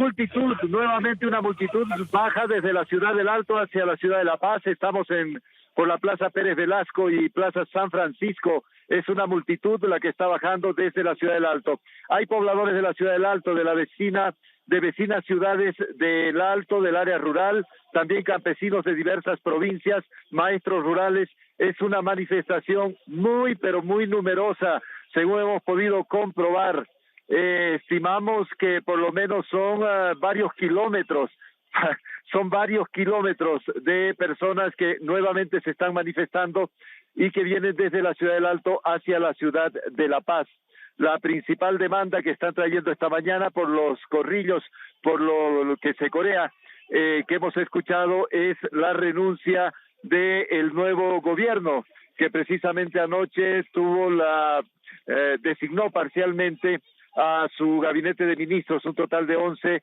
multitud, nuevamente una multitud baja desde la ciudad del Alto hacia la ciudad de La Paz. Estamos por la Plaza Pérez Velasco y Plaza San Francisco. Es una multitud la que está bajando desde la ciudad del Alto. Hay pobladores de la ciudad del Alto, de vecinas ciudades del Alto, del área rural, también campesinos de diversas provincias, maestros rurales. Es una manifestación muy, pero muy numerosa, según hemos podido comprobar. Estimamos que por lo menos son varios kilómetros, son varios kilómetros de personas que nuevamente se están manifestando y que vienen desde la ciudad del Alto hacia la ciudad de La Paz. La principal demanda que están trayendo esta mañana por los corrillos, por lo que se corea, que hemos escuchado, es la renuncia del nuevo gobierno, que precisamente anoche designó parcialmente a su gabinete de ministros, un total de 11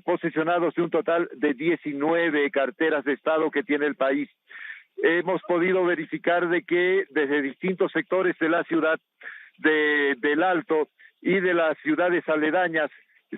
posesionados de un total de 19 carteras de Estado que tiene el país. Hemos podido verificar de que desde distintos sectores de la ciudad del Alto y de las ciudades aledañas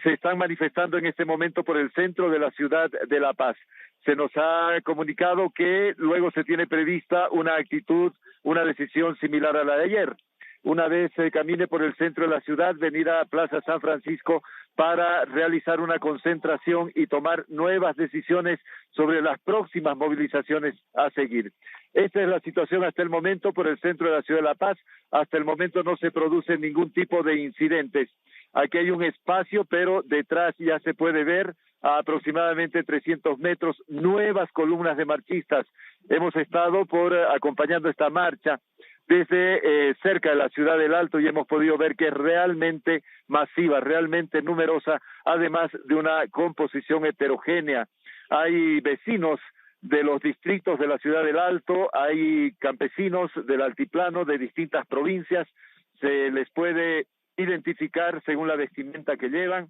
se están manifestando en este momento por el centro de la ciudad de La Paz. Se nos ha comunicado que luego se tiene prevista una decisión similar a la de ayer. Una vez se camine por el centro de la ciudad, venir a Plaza San Francisco para realizar una concentración y tomar nuevas decisiones sobre las próximas movilizaciones a seguir. Esta es la situación hasta el momento por el centro de la ciudad de La Paz. Hasta el momento no se produce ningún tipo de incidentes. Aquí hay un espacio, pero detrás ya se puede ver a aproximadamente 300 metros nuevas columnas de marchistas. Hemos estado acompañando esta marcha desde cerca de la ciudad del Alto y hemos podido ver que es realmente masiva, realmente numerosa, además de una composición heterogénea. Hay vecinos de los distritos de la ciudad del Alto, hay campesinos del altiplano de distintas provincias, se les puede identificar según la vestimenta que llevan.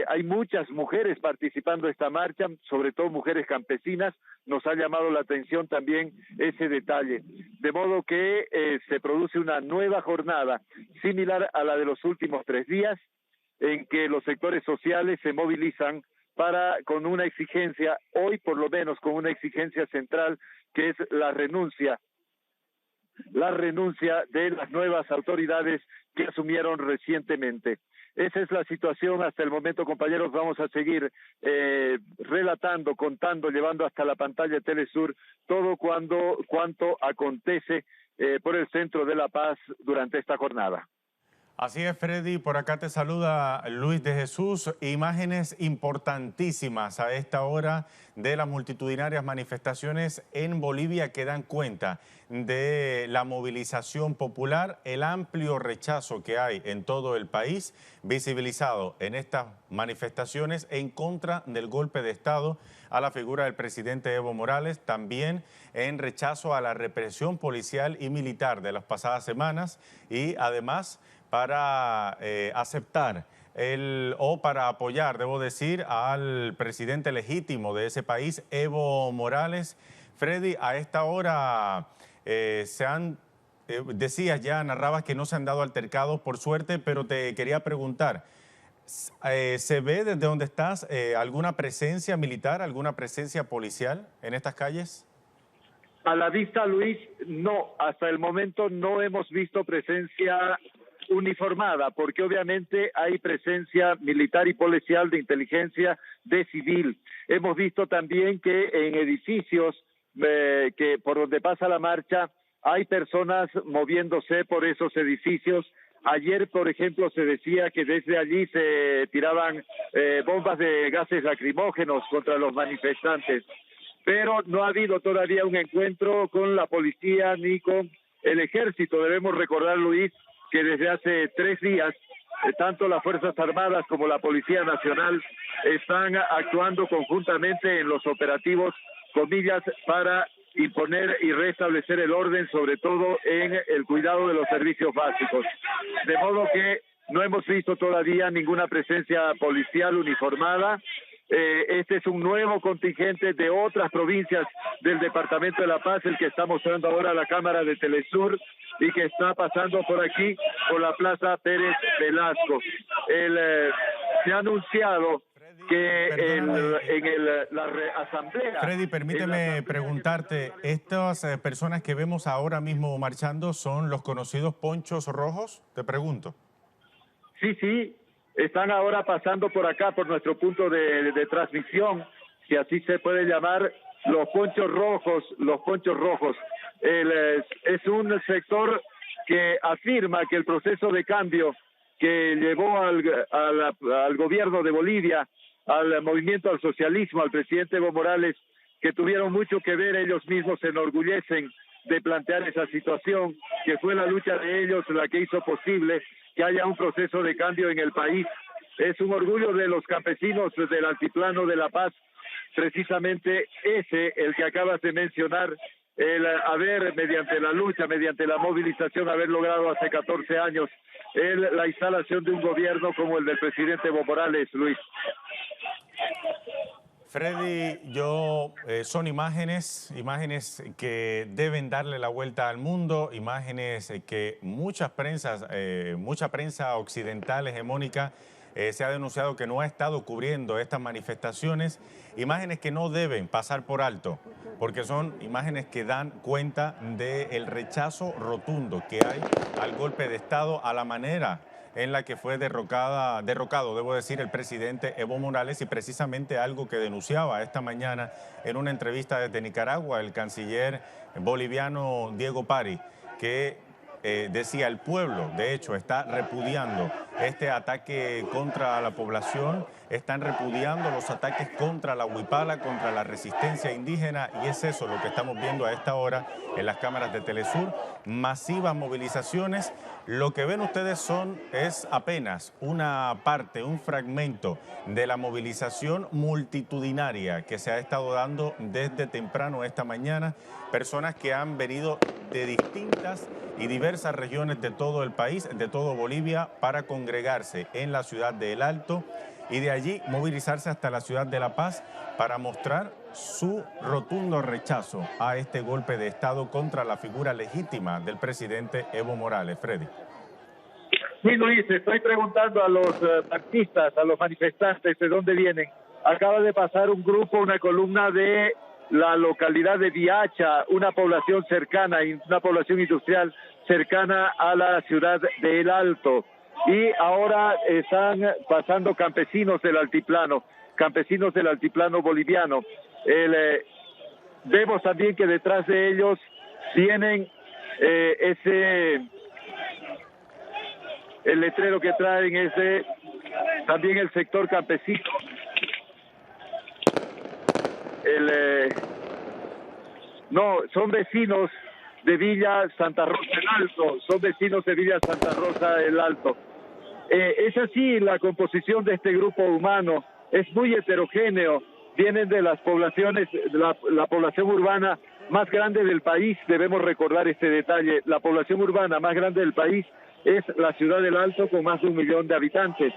Hay muchas mujeres participando de esta marcha, sobre todo mujeres campesinas. Nos ha llamado la atención también ese detalle. De modo que se produce una nueva jornada similar a la de los últimos 3 días, en que los sectores sociales se movilizan con una exigencia, hoy por lo menos con una exigencia central, que es la renuncia de las nuevas autoridades que asumieron recientemente. Esa es la situación hasta el momento, compañeros. Vamos a seguir relatando, contando, llevando hasta la pantalla de Telesur todo cuanto acontece por el centro de La Paz durante esta jornada. Así es, Freddy, por acá te saluda Luis de Jesús. Imágenes importantísimas a esta hora de las multitudinarias manifestaciones en Bolivia que dan cuenta de la movilización popular, el amplio rechazo que hay en todo el país, visibilizado en estas manifestaciones en contra del golpe de Estado a la figura del presidente Evo Morales, también en rechazo a la represión policial y militar de las pasadas semanas y además para aceptar para apoyar, debo decir, al presidente legítimo de ese país, Evo Morales. Freddy, a esta hora decías ya, narrabas que no se han dado altercados por suerte, pero te quería preguntar, ¿se ve desde donde estás alguna presencia militar, alguna presencia policial en estas calles? A la vista, Luis, no. Hasta el momento no hemos visto presencia uniformada, porque obviamente hay presencia militar y policial, de inteligencia, de civil. Hemos visto también que en edificios que por donde pasa la marcha hay personas moviéndose por esos edificios. Ayer, por ejemplo, se decía que desde allí se tiraban bombas de gases lacrimógenos contra los manifestantes, pero no ha habido todavía un encuentro con la policía ni con el ejército. Debemos recordar, Luis, que desde hace 3 días, tanto las Fuerzas Armadas como la Policía Nacional están actuando conjuntamente en los operativos, comillas, para imponer y restablecer el orden, sobre todo en el cuidado de los servicios básicos. De modo que no hemos visto todavía ninguna presencia policial uniformada. Este es un nuevo contingente de otras provincias del departamento de La Paz, el que está mostrando ahora la cámara de Telesur y que está pasando por aquí, por la Plaza Pérez Velasco. se ha anunciado que asamblea... Freddy, permíteme preguntarte, ¿estas personas que vemos ahora mismo marchando son los conocidos ponchos rojos? Te pregunto. Sí, están ahora pasando por acá, por nuestro punto de transmisión, si así se puede llamar, los ponchos rojos. Es un sector que afirma que el proceso de cambio que llevó al gobierno de Bolivia, al movimiento al socialismo, al presidente Evo Morales, que tuvieron mucho que ver, ellos mismos se enorgullecen de plantear esa situación, que fue la lucha de ellos la que hizo posible que haya un proceso de cambio en el país. Es un orgullo de los campesinos del Altiplano de La Paz, precisamente el que acabas de mencionar, el haber, mediante la lucha, mediante la movilización, haber logrado hace 14 años la instalación de un gobierno como el del presidente Evo Morales, Luis. Freddy, son imágenes que deben darle la vuelta al mundo, imágenes que mucha prensa occidental hegemónica se ha denunciado que no ha estado cubriendo estas manifestaciones, imágenes que no deben pasar por alto, porque son imágenes que dan cuenta del rechazo rotundo que hay al golpe de Estado, a la manera en la que fue derrocado, debo decir, el presidente Evo Morales, y precisamente algo que denunciaba esta mañana en una entrevista desde Nicaragua el canciller boliviano Diego Pari, que decía el pueblo, de hecho, está repudiando este ataque contra la población, están repudiando los ataques contra la huipala, contra la resistencia indígena, y es eso lo que estamos viendo a esta hora en las cámaras de Telesur, masivas movilizaciones. Lo que ven ustedes es apenas una parte, un fragmento de la movilización multitudinaria que se ha estado dando desde temprano esta mañana. Personas que han venido de distintas y diversas regiones de todo el país, de todo Bolivia, para congregarse en la ciudad de El Alto y de allí movilizarse hasta la ciudad de La Paz para mostrar su rotundo rechazo a este golpe de Estado contra la figura legítima del presidente Evo Morales. Freddy. Sí, Luis, estoy preguntando a los artistas, a los manifestantes, ¿de dónde vienen? Acaba de pasar un grupo, una columna de la localidad de Viacha, una población cercana, una población industrial cercana a la ciudad de El Alto. Y ahora están pasando campesinos del altiplano boliviano. Vemos también que detrás de ellos tienen el letrero que traen es también el sector campesino. Son vecinos de Villa Santa Rosa el Alto. Es así la composición de este grupo humano, es muy heterogéneo, vienen de las poblaciones, la población urbana más grande del país, debemos recordar este detalle, la población urbana más grande del país es la ciudad del Alto con más de 1 millón de habitantes.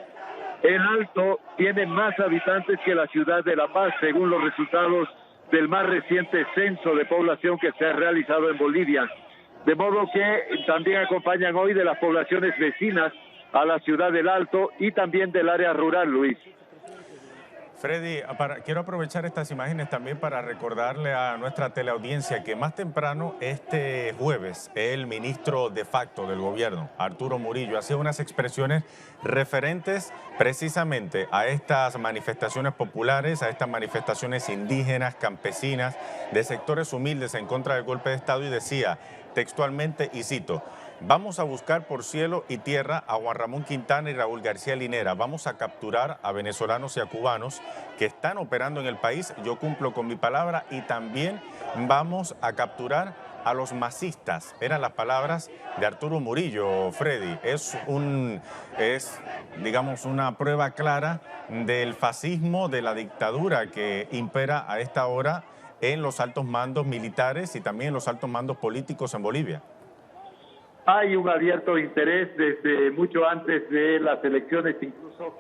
El Alto tiene más habitantes que la ciudad de La Paz, según los resultados del más reciente censo de población que se ha realizado en Bolivia. De modo que también acompañan hoy de las poblaciones vecinas a la ciudad del Alto y también del área rural, Luis. Freddy, quiero aprovechar estas imágenes también para recordarle a nuestra teleaudiencia que más temprano este jueves el ministro de facto del gobierno, Arturo Murillo, hacía unas expresiones referentes precisamente a estas manifestaciones populares, a estas manifestaciones indígenas, campesinas, de sectores humildes en contra del golpe de Estado, y decía textualmente, y cito: vamos a buscar por cielo y tierra a Juan Ramón Quintana y Raúl García Linera. Vamos a capturar a venezolanos y a cubanos que están operando en el país. Yo cumplo con mi palabra. Y también vamos a capturar a los masistas. Eran las palabras de Arturo Murillo, Freddy. Es digamos, una prueba clara del fascismo, de la dictadura que impera a esta hora en los altos mandos militares y también en los altos mandos políticos en Bolivia. Hay un abierto interés desde mucho antes de las elecciones, incluso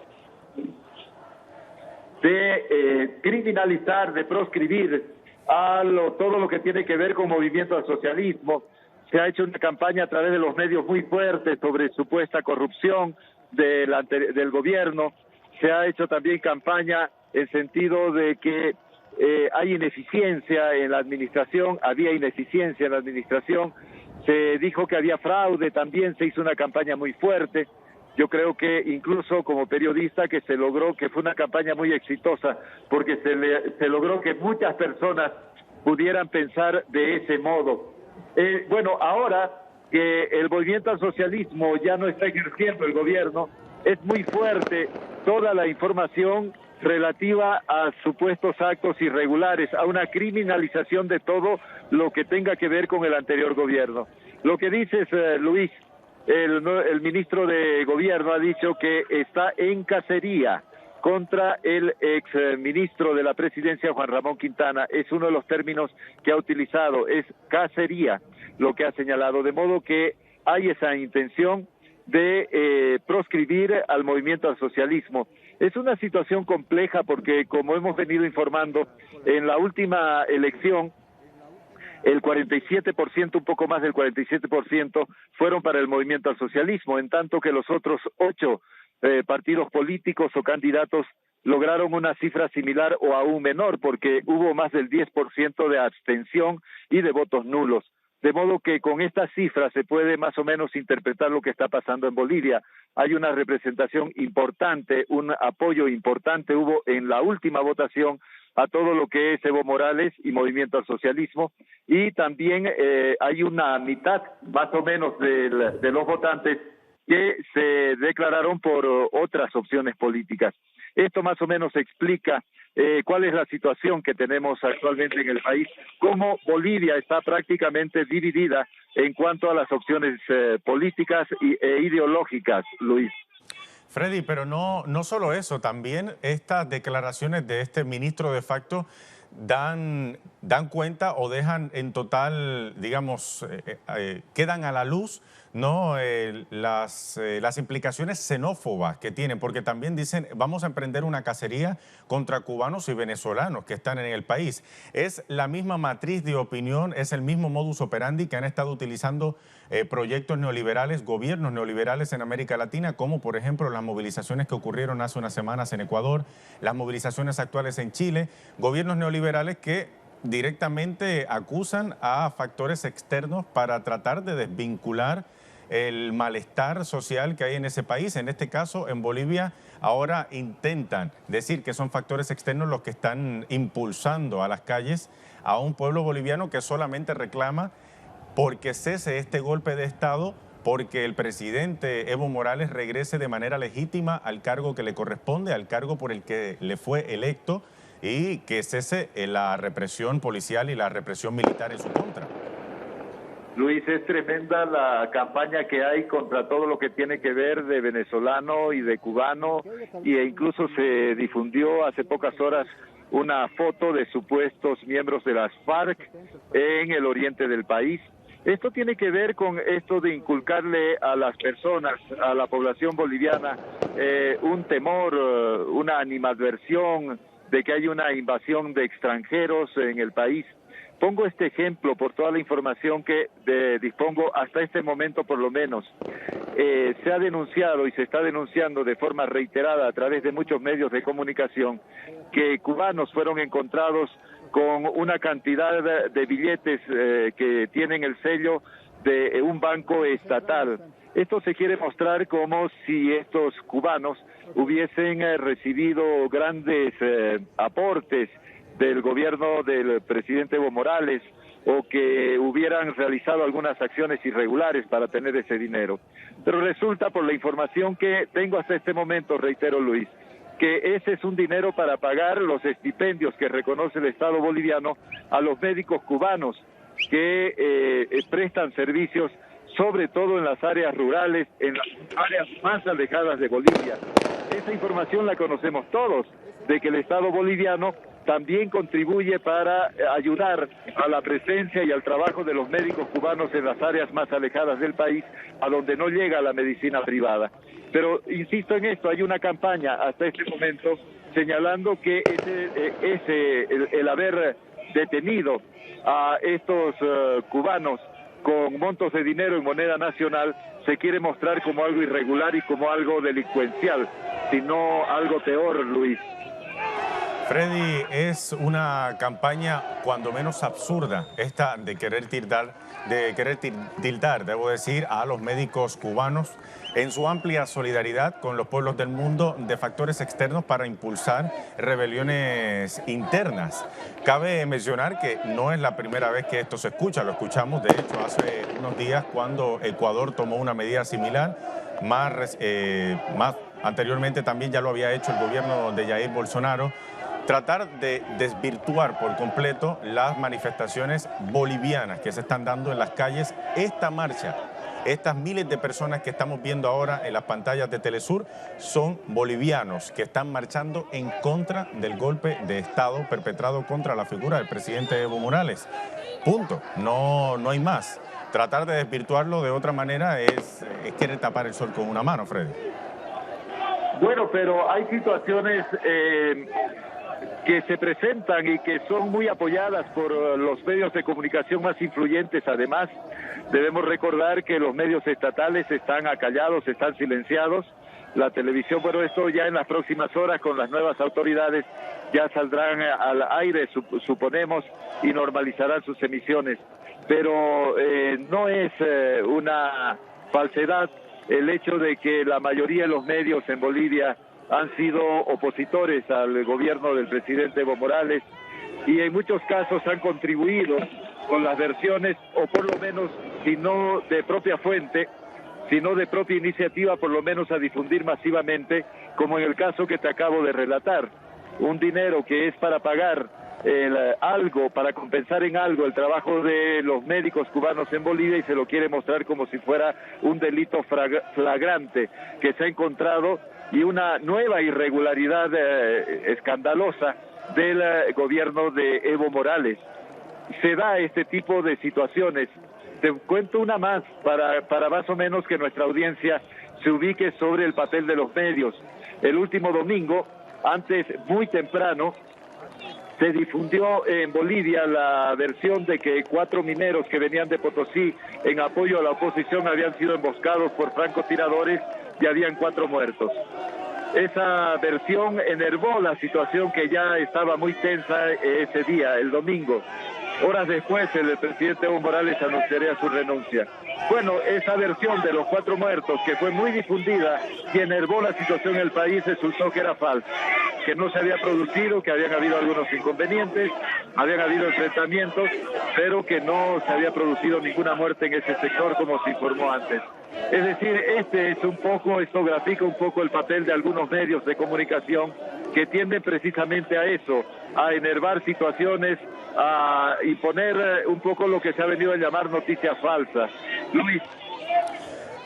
de criminalizar, de proscribir todo lo que tiene que ver con movimiento al socialismo. Se ha hecho una campaña a través de los medios muy fuerte sobre supuesta corrupción del gobierno. se ha hecho también campaña en sentido de que hay ineficiencia en la administración, había ineficiencia en la administración, se dijo que había fraude, también se hizo una campaña muy fuerte. Yo creo que incluso como periodista que se logró, que fue una campaña muy exitosa, porque se logró que muchas personas pudieran pensar de ese modo. Bueno, ahora que el movimiento al socialismo ya no está ejerciendo el gobierno, es muy fuerte toda la información relativa a supuestos actos irregulares, a una criminalización de todo lo que tenga que ver con el anterior gobierno. Lo que dices, Luis, el ministro de Gobierno ha dicho que está en cacería contra el ex ministro de la Presidencia, Juan Ramón Quintana. Es uno de los términos que ha utilizado, es cacería, lo que ha señalado, de modo que hay esa intención de proscribir al movimiento al socialismo. Es una situación compleja porque, como hemos venido informando, en la última elección, el 47%, un poco más del 47%, fueron para el movimiento al socialismo, en tanto que los otros 8 partidos políticos o candidatos lograron una cifra similar o aún menor, porque hubo más del 10% de abstención y de votos nulos. De modo que con estas cifras se puede más o menos interpretar lo que está pasando en Bolivia. Hay una representación importante, un apoyo importante hubo en la última votación a todo lo que es Evo Morales y Movimiento al Socialismo, y también hay una mitad más o menos de los votantes que se declararon por otras opciones políticas. Esto más o menos explica cuál es la situación que tenemos actualmente en el país, cómo Bolivia está prácticamente dividida en cuanto a las opciones políticas e ideológicas, Luis. Freddy, pero no solo eso, también estas declaraciones de este ministro de facto dan cuenta o dejan en total, digamos, quedan a la luz, ¿no? Las implicaciones xenófobas que tienen, porque también dicen vamos a emprender una cacería contra cubanos y venezolanos que están en el país. Es la misma matriz de opinión, es el mismo modus operandi que han estado utilizando proyectos neoliberales, gobiernos neoliberales en América Latina, como por ejemplo las movilizaciones que ocurrieron hace unas semanas en Ecuador, las movilizaciones actuales en Chile, gobiernos neoliberales que directamente acusan a factores externos para tratar de desvincular el malestar social que hay en ese país. En este caso, en Bolivia, ahora intentan decir que son factores externos los que están impulsando a las calles a un pueblo boliviano que solamente reclama porque cese este golpe de Estado, porque el presidente Evo Morales regrese de manera legítima al cargo que le corresponde, al cargo por el que le fue electo, y que cese la represión policial y la represión militar en su contra. Luis, es tremenda la campaña que hay contra todo lo que tiene que ver de venezolano y de cubano, e incluso se difundió hace pocas horas una foto de supuestos miembros de las FARC en el oriente del país. Esto tiene que ver con esto de inculcarle a las personas, a la población boliviana, un temor, una animadversión de que hay una invasión de extranjeros en el país. Pongo este ejemplo por toda la información que dispongo hasta este momento, por lo menos. Se ha denunciado y se está denunciando de forma reiterada a través de muchos medios de comunicación que cubanos fueron encontrados con una cantidad de billetes que tienen el sello de un banco estatal. Esto se quiere mostrar como si estos cubanos hubiesen recibido grandes aportes del gobierno del presidente Evo Morales, o que hubieran realizado algunas acciones irregulares para tener ese dinero. Pero resulta, por la información que tengo hasta este momento, reitero, Luis, que ese es un dinero para pagar los estipendios que reconoce el Estado boliviano a los médicos cubanos que prestan servicios, sobre todo en las áreas rurales, en las áreas más alejadas de Bolivia. Esa información la conocemos todos, de que el Estado boliviano también contribuye para ayudar a la presencia y al trabajo de los médicos cubanos en las áreas más alejadas del país, a donde no llega la medicina privada. Pero insisto en esto, hay una campaña hasta este momento señalando que el haber detenido a estos cubanos con montos de dinero en moneda nacional se quiere mostrar como algo irregular y como algo delincuencial. sino algo peor, Luis. Freddy, es una campaña cuando menos absurda esta de querer tildar, debo decir, a los médicos cubanos en su amplia solidaridad con los pueblos del mundo de factores externos para impulsar rebeliones internas. Cabe mencionar que no es la primera vez que esto se escucha, lo escuchamos de hecho hace unos días cuando Ecuador tomó una medida similar, más anteriormente también ya lo había hecho el gobierno de Jair Bolsonaro. Tratar de desvirtuar por completo las manifestaciones bolivianas que se están dando en las calles. Esta marcha, estas miles de personas que estamos viendo ahora en las pantallas de Telesur son bolivianos que están marchando en contra del golpe de Estado perpetrado contra la figura del presidente Evo Morales. Punto. No hay más. Tratar de desvirtuarlo de otra manera es querer tapar el sol con una mano, Freddy. Bueno, pero hay situaciones que se presentan y que son muy apoyadas por los medios de comunicación más influyentes. Además, debemos recordar que los medios estatales están acallados, están silenciados. La televisión, bueno, esto ya en las próximas horas con las nuevas autoridades ya saldrán al aire, suponemos, y normalizarán sus emisiones. Pero no es una falsedad el hecho de que la mayoría de los medios en Bolivia han sido opositores al gobierno del presidente Evo Morales y en muchos casos han contribuido con las versiones, o por lo menos, si no de propia fuente, sino de propia iniciativa, por lo menos a difundir masivamente, como en el caso que te acabo de relatar, un dinero que es para pagar algo, para compensar en algo el trabajo de los médicos cubanos en Bolivia, y se lo quiere mostrar como si fuera un delito flagrante que se ha encontrado y una nueva irregularidad escandalosa del gobierno de Evo Morales. Se da este tipo de situaciones. Te cuento una más para más o menos que nuestra audiencia se ubique sobre el papel de los medios. El último domingo, antes muy temprano, se difundió en Bolivia la versión de que 4 mineros que venían de Potosí en apoyo a la oposición habían sido emboscados por francotiradores y habían 4 muertos. Esa versión enervó la situación que ya estaba muy tensa ese día, el domingo. Horas después, el presidente Evo Morales anunciaría su renuncia. Bueno, esa versión de los 4 muertos, que fue muy difundida y enervó la situación en el país, resultó que era falsa, que no se había producido, que habían habido algunos inconvenientes, habían habido enfrentamientos, pero que no se había producido ninguna muerte en ese sector como se informó antes. Es decir, esto grafica un poco el papel de algunos medios de comunicación que tienden precisamente a eso, a enervar situaciones, y poner un poco lo que se ha venido a llamar noticias falsas. Luis.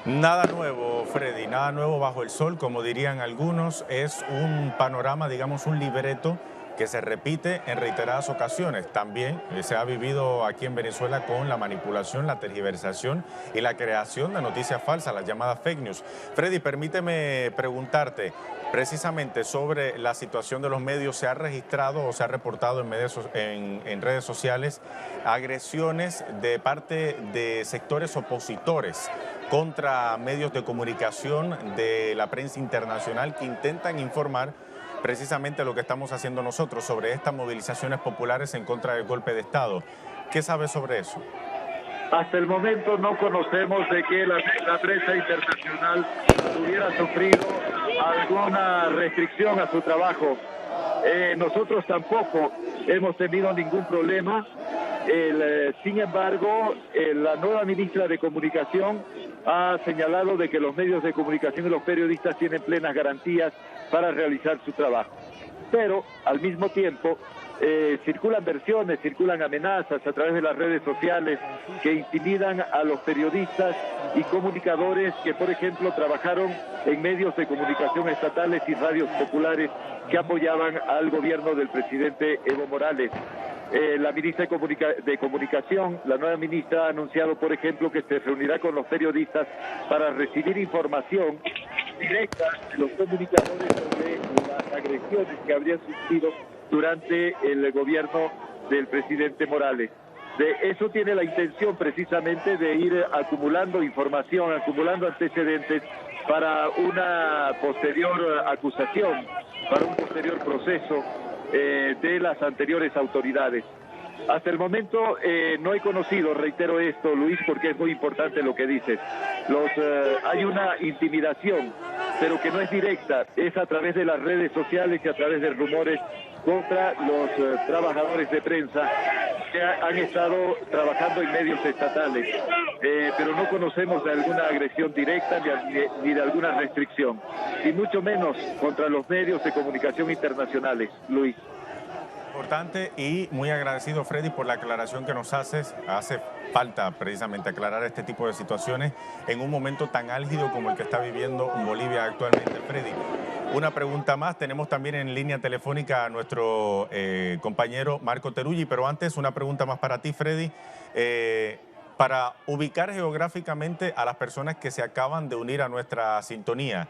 Nada nuevo, Freddy, nada nuevo bajo el sol, como dirían algunos. Es un panorama, digamos, un libreto que se repite en reiteradas ocasiones. También se ha vivido aquí en Venezuela con la manipulación, la tergiversación y la creación de noticias falsas, las llamadas fake news. Freddy, permíteme preguntarte precisamente sobre la situación de los medios. ¿Se ha registrado o se ha reportado en redes sociales agresiones de parte de sectores opositores contra medios de comunicación de la prensa internacional que intentan informar precisamente lo que estamos haciendo nosotros sobre estas movilizaciones populares en contra del golpe de Estado? ¿Qué sabes sobre eso? Hasta el momento no conocemos de que la prensa internacional hubiera sufrido alguna restricción a su trabajo. Nosotros tampoco hemos tenido ningún problema. Sin embargo, la nueva ministra de Comunicación ha señalado de que los medios de comunicación y los periodistas tienen plenas garantías para realizar su trabajo. Pero, al mismo tiempo, circulan versiones, circulan amenazas a través de las redes sociales que intimidan a los periodistas y comunicadores que, por ejemplo, trabajaron en medios de comunicación estatales y radios populares que apoyaban al gobierno del presidente Evo Morales. La ministra de Comunicación, la nueva ministra, ha anunciado, por ejemplo, que se reunirá con los periodistas para recibir información directa de los comunicadores sobre las agresiones que habrían sufrido durante el gobierno del presidente Morales. Eso tiene la intención precisamente de ir acumulando información, acumulando antecedentes para una posterior acusación, para un posterior proceso de las anteriores autoridades. Hasta el momento no he conocido, reitero esto, Luis, porque es muy importante lo que dices. Hay una intimidación, pero que no es directa, es a través de las redes sociales y a través de rumores contra los trabajadores de prensa que han estado trabajando en medios estatales, pero no conocemos de alguna agresión directa ni de alguna restricción, y mucho menos contra los medios de comunicación internacionales, Luis. Importante y muy agradecido, Freddy, por la aclaración que nos haces. Hace falta precisamente aclarar este tipo de situaciones en un momento tan álgido como el que está viviendo Bolivia actualmente, Freddy. Una pregunta más, tenemos también en línea telefónica a nuestro compañero Marco Teruggi, pero antes una pregunta más para ti, Freddy. Para ubicar geográficamente a las personas que se acaban de unir a nuestra sintonía,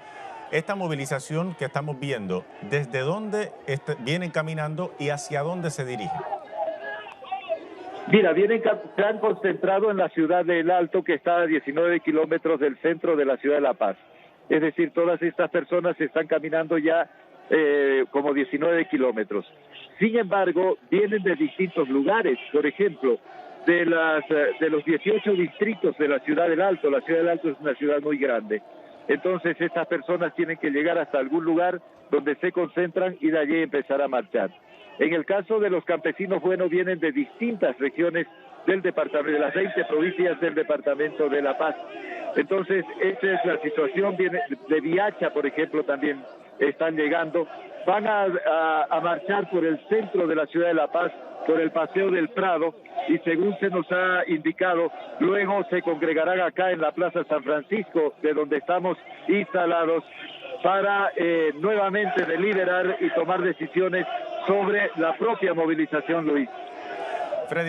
esta movilización que estamos viendo, ¿desde dónde vienen caminando y hacia dónde se dirigen? Mira, se han concentrado en la ciudad de El Alto, que está a 19 kilómetros del centro de la ciudad de La Paz. Es decir, todas estas personas están caminando ya como 19 kilómetros. Sin embargo, vienen de distintos lugares. Por ejemplo, de los 18 distritos de la ciudad del Alto. La ciudad del Alto es una ciudad muy grande. Entonces, estas personas tienen que llegar hasta algún lugar donde se concentran y de allí empezar a marchar. En el caso de los campesinos, bueno, vienen de distintas regiones del departamento, de las 20 provincias del departamento de La Paz. Entonces, esa es la situación. Viene de Viacha, por ejemplo, también están llegando. Van a marchar por el centro de la ciudad de La Paz, por el Paseo del Prado, y según se nos ha indicado, luego se congregarán acá en la Plaza San Francisco, de donde estamos instalados, para nuevamente deliberar y tomar decisiones sobre la propia movilización, Luis. Freddy,